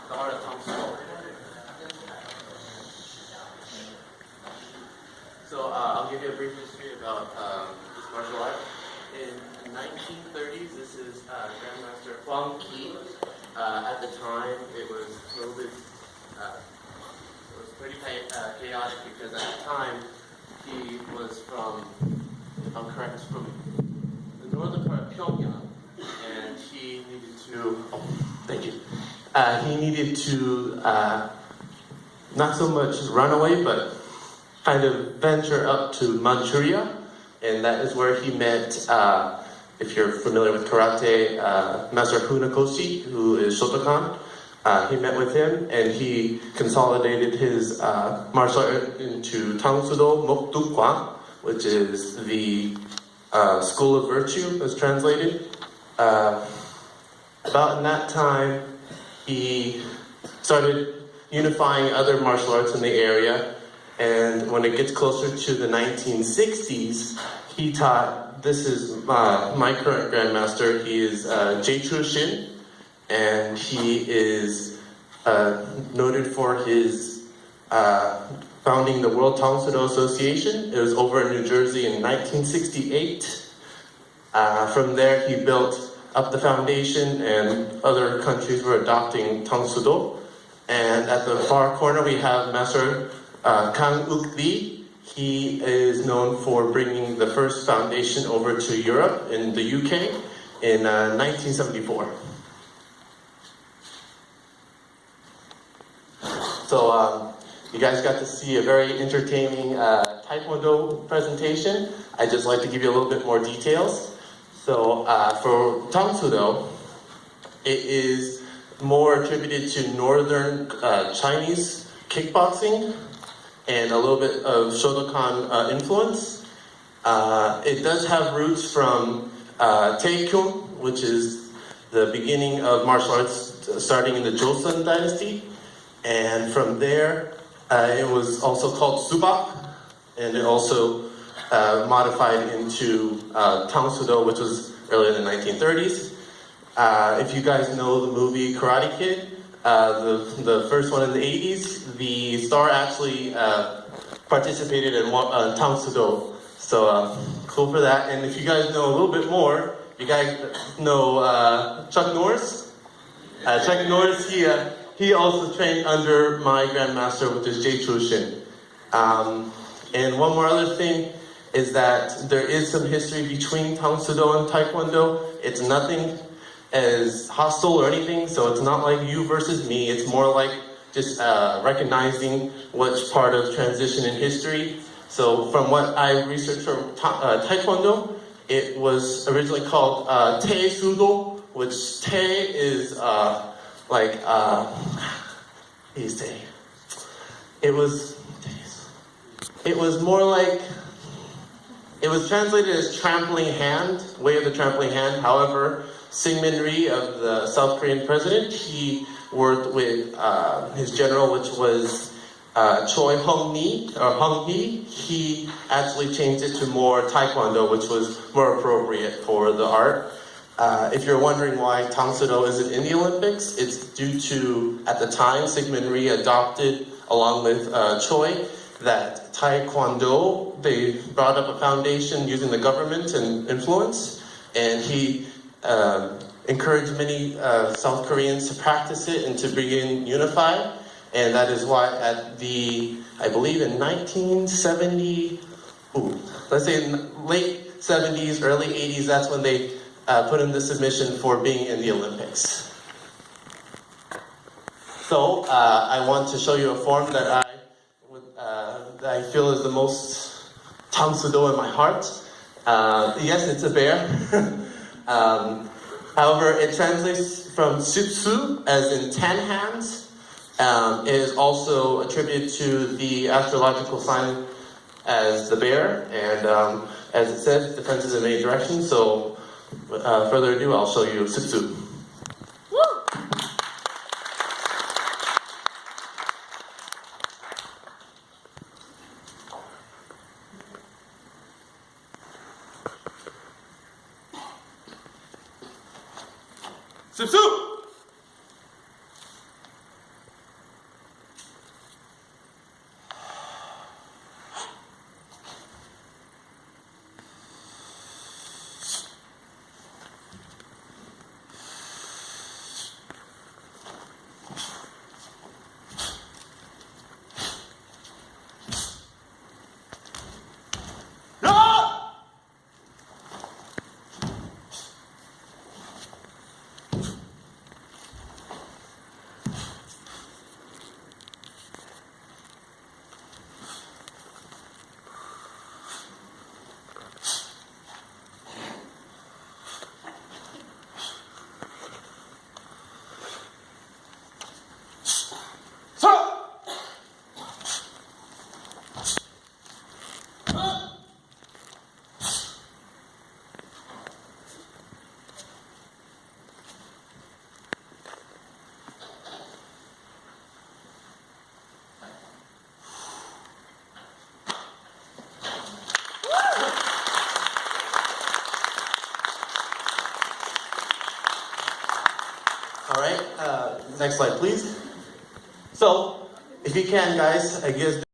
the art of Tang Soo Do. So I'll give you a brief history about this martial art. In 1930s, this is Grandmaster Huang Qi. At the time, it was a little bit, it was pretty chaotic because at the time, he was from, if I'm correct, from the northern part of Pyongyang, and he needed to, thank you, he needed to not so much run away, but kind of venture up to Manchuria, and that is where he met, if you're familiar with karate, Master Funakoshi, who is Shotokan. He met with him, and he consolidated his martial art into Tang Soo Do Mokdukwa, which is the School of Virtue, as translated. About in that time, he started unifying other martial arts in the area, and when it gets closer to the 1960s, he taught, this is my current grandmaster, he is Jeichu Shin, and he is noted for his founding the World Tang Soo Do Association. It was over in New Jersey in 1968. From there, he built up the foundation, and other countries were adopting Tang Soo Do. And at the far corner, we have Master Kang Uk Lee. He is known for bringing the first foundation over to Europe in the UK in 1974. So you guys got to see a very entertaining Taekwondo presentation. I'd just like to give you a little bit more details. So for Tang Soo Do, it is more attributed to northern Chinese kickboxing and a little bit of Shotokan influence. It does have roots from Taekyung, which is the beginning of martial arts starting in the Joseon dynasty. And from there, it was also called Subak, and it also modified into Tang Soo Do, which was early in the 1930s. If you guys know the movie Karate Kid, the first one in the 80s, the star actually participated in Tang Soo Do. So cool for that. And if you guys know a little bit more, you guys know Chuck Norris? Chuck Norris, he also trained under my grandmaster, which is Jeichu Shin. And one more other thing is that there is some history between Tang Soo Do and Taekwondo. It's nothing as hostile or anything, so it's not like you versus me. It's more like just recognizing which part of transition in history. So from what I researched from Taekwondo, it was originally called Tang Soo Do, which Tae is like, it was more like, it was translated as trampling hand, way of the trampling hand. However, Syngman Rhee of the South Korean president, he worked with his general, which was Choi Hung-hee. He actually changed it to more Taekwondo, which was more appropriate for the art. If you're wondering why Tang Soo Do isn't in the Olympics, it's due to, at the time, Syngman Rhee adopted, along with Choi, that Taekwondo, they brought up a foundation using the government and influence, and he encouraged many South Koreans to practice it and to begin unified. And that is why at the, I believe in 1970, let's say in late 70s, early 80s, that's when they put in the submission for being in the Olympics. So I want to show you a form that I feel is the most Tang Soo Do in my heart. Yes, it's a bear. However, it translates from Sutsu, as in 10 hands. It is also attributed to the astrological sign as the bear, and as it says, it defenses in many directions. So, without further ado, I'll show you Sutsu. Sutsu! All right, next slide, please. So, if you can, guys, I guess